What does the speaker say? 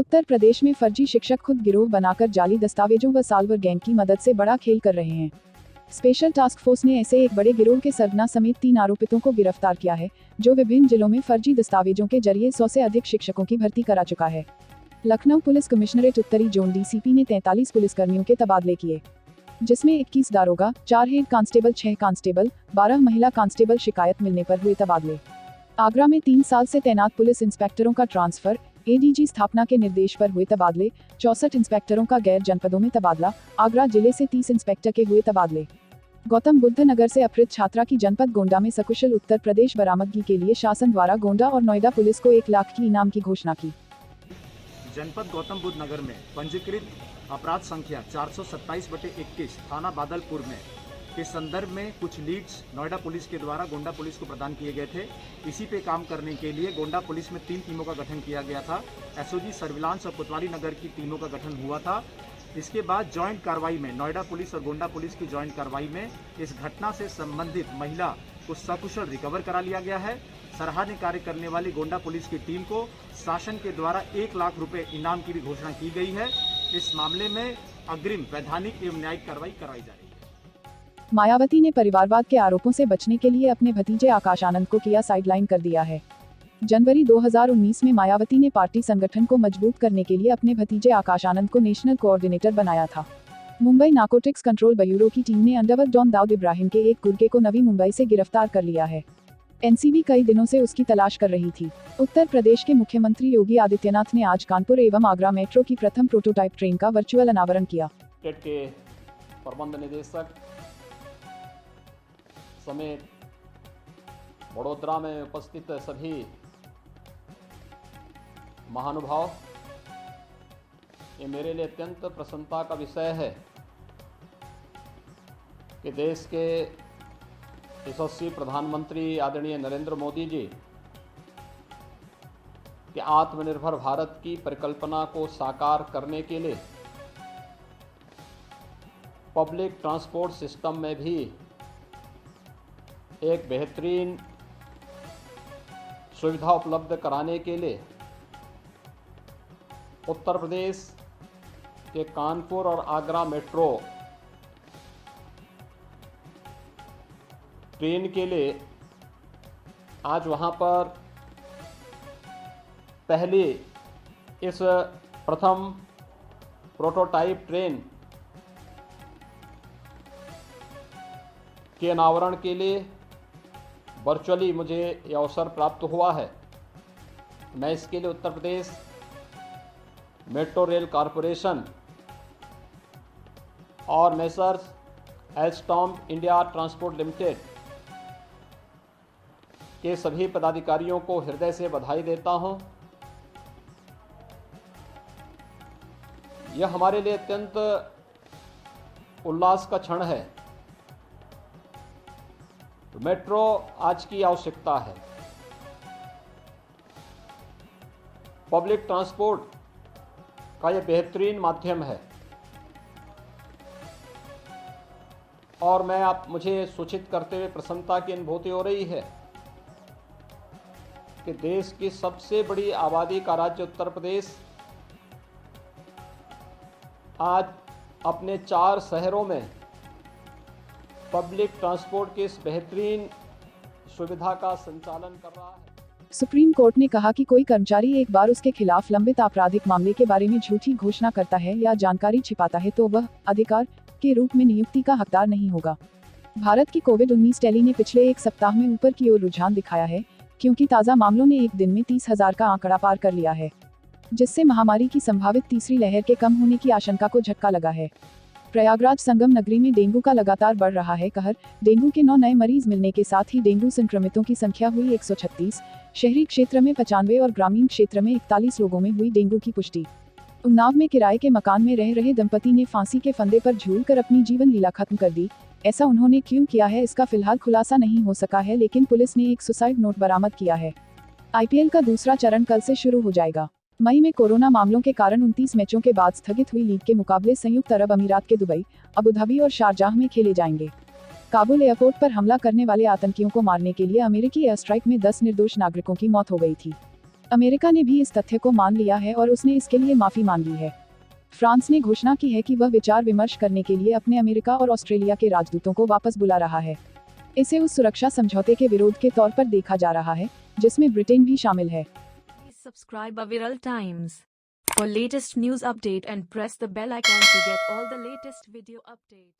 उत्तर प्रदेश में फर्जी शिक्षक खुद गिरोह बनाकर जाली दस्तावेजों व साल्वर गैंग की मदद से बड़ा खेल कर रहे हैं। स्पेशल टास्क फोर्स ने ऐसे एक बड़े गिरोह के सरगना समेत 3 आरोपितों को गिरफ्तार किया है, जो विभिन्न जिलों में फर्जी दस्तावेजों के जरिए 100 से अधिक शिक्षकों की भर्ती करा चुका है। लखनऊ पुलिस कमिश्नरेट उत्तरी जोन डीसीपी ने 43 पुलिसकर्मियों के तबादले किए, जिसमें 21 दारोगा, 4 हेड कांस्टेबल, 6 कांस्टेबल, 12 महिला कांस्टेबल शिकायत मिलने पर हुए तबादले। आगरा में 3 साल से तैनात पुलिस इंस्पेक्टरों का ट्रांसफर, एडीजी स्थापना के निर्देश पर हुए तबादले, 64 इंस्पेक्टरों का गैर जनपदों में तबादला। आगरा जिले से 30 इंस्पेक्टर के हुए तबादले। गौतम बुद्ध नगर से अपहृत छात्रा की जनपद गोंडा में सकुशल उत्तर प्रदेश बरामदगी के लिए शासन द्वारा गोंडा और नोएडा पुलिस को 1 लाख की इनाम की घोषणा की। जनपद गौतम बुद्ध नगर में पंजीकृत अपराध संख्या 427/21 थाना बादलपुर में के संदर्भ में कुछ लीड्स नोएडा पुलिस के द्वारा गोंडा पुलिस को प्रदान किए गए थे। इसी पे काम करने के लिए गोंडा पुलिस में 3 टीमों का गठन किया गया था। एसओजी, सर्विलांस और कोतवाली नगर की टीमों का गठन हुआ था। इसके बाद जॉइंट कार्रवाई में नोएडा पुलिस और गोंडा पुलिस की जॉइंट कार्रवाई में इस घटना से संबंधित महिला को सकुशल रिकवर करा लिया गया है। सराहनीय कार्य करने वाली गोंडा पुलिस की टीम को शासन के द्वारा 1 लाख रुपए इनाम की भी घोषणा की गई है। इस मामले में अग्रिम वैधानिक एवं न्यायिक कार्रवाई कराई जा रही है। मायावती ने परिवारवाद के आरोपों से बचने के लिए अपने भतीजे आकाश आनंद को किया साइडलाइन कर दिया है। जनवरी 2019 में मायावती ने पार्टी संगठन को मजबूत करने के लिए अपने भतीजे आकाश आनंद को नेशनल कोऑर्डिनेटर बनाया था। मुंबई नारकोटिक्स कंट्रोल ब्यूरो की टीम ने अंडरवर्ल्ड डॉन दाऊद इब्राहिम के एक गुर्गे को नवी मुंबई से गिरफ्तार कर लिया है। एनसीबी कई दिनों से उसकी तलाश कर रही थी। उत्तर प्रदेश के मुख्यमंत्री योगी आदित्यनाथ ने आज कानपुर एवं आगरा मेट्रो की प्रथम प्रोटोटाइप ट्रेन का वर्चुअल अनावरण किया। स्टेट के प्रबंध निदेशक समेत वडोदरा में उपस्थित सभी महानुभाव, ये मेरे लिए अत्यंत प्रसन्नता का विषय है कि देश के यशस्वी प्रधानमंत्री आदरणीय नरेंद्र मोदी जी के आत्मनिर्भर भारत की परिकल्पना को साकार करने के लिए पब्लिक ट्रांसपोर्ट सिस्टम में भी एक बेहतरीन सुविधा उपलब्ध कराने के लिए उत्तर प्रदेश के कानपुर और आगरा मेट्रो ट्रेन के लिए आज वहां पर पहली इस प्रथम प्रोटोटाइप ट्रेन के अनावरण के लिए वर्चुअली मुझे ये अवसर प्राप्त हुआ है। मैं इसके लिए Uttar Pradesh metro rail corporation और messrs Alstom India transport limited के सभी पदाधिकारियों को हृदय से बधाई देता हूं। यह हमारे लिए अत्यंत उल्लास का क्षण है। मेट्रो आज की आवश्यकता है। पब्लिक ट्रांसपोर्ट का यह बेहतरीन माध्यम है और मुझे सूचित करते हुए प्रसन्नता की अनुभूति हो रही है कि देश की सबसे बड़ी आबादी का राज्य उत्तर प्रदेश आज अपने 4 शहरों में पब्लिक ट्रांसपोर्ट की इस बेहतरीन सुविधा का संचालन कर रहा है। सुप्रीम कोर्ट ने कहा कि कोई कर्मचारी एक बार उसके खिलाफ लंबित आपराधिक मामले के बारे में झूठी घोषणा करता है या जानकारी छिपाता है तो वह अधिकार के रूप में नियुक्ति का हकदार नहीं होगा। भारत की कोविड-19 टैली ने पिछले 1 सप्ताह में ऊपर की ओर रुझान दिखाया है, क्योंकि ताज़ा मामलों ने एक दिन में 30,000 का आंकड़ा पार कर लिया है, जिससे महामारी की संभावित तीसरी लहर के कम होने की आशंका को झटका लगा है। प्रयागराज संगम नगरी में डेंगू का लगातार बढ़ रहा है कहर। डेंगू के 9 नए मरीज मिलने के साथ ही डेंगू संक्रमितों की संख्या हुई 136। शहरी क्षेत्र में 95 और ग्रामीण क्षेत्र में 41 लोगों में हुई डेंगू की पुष्टि। उन्नाव में किराए के मकान में रह रहे दंपति ने फांसी के फंदे पर झूलकर अपनी जीवन लीला खत्म कर दी। ऐसा उन्होंने क्यों किया है, इसका फिलहाल खुलासा नहीं हो सका है, लेकिन पुलिस ने एक सुसाइड नोट बरामद किया है। आईपीएल का दूसरा चरण कल से शुरू हो जाएगा। मई में कोरोना मामलों के कारण 29 मैचों के बाद स्थगित हुई लीग के मुकाबले संयुक्त अरब अमीरात के दुबई, अबू धाबी और शारजाह में खेले जाएंगे। काबुल एयरपोर्ट पर हमला करने वाले आतंकियों को मारने के लिए अमेरिकी एयर स्ट्राइक में 10 निर्दोष नागरिकों की मौत हो गई थी। अमेरिका ने भी इस तथ्य को मान लिया है और उसने इसके लिए माफी मांगी है। फ्रांस ने घोषणा की है कि वह विचार विमर्श करने के लिए अपने अमेरिका और ऑस्ट्रेलिया के राजदूतों को वापस बुला रहा है। इसे उस सुरक्षा समझौते के विरोध के तौर पर देखा जा रहा है जिसमें ब्रिटेन भी शामिल है। Subscribe Viral Times for latest news update and press the bell icon to get all the latest video update.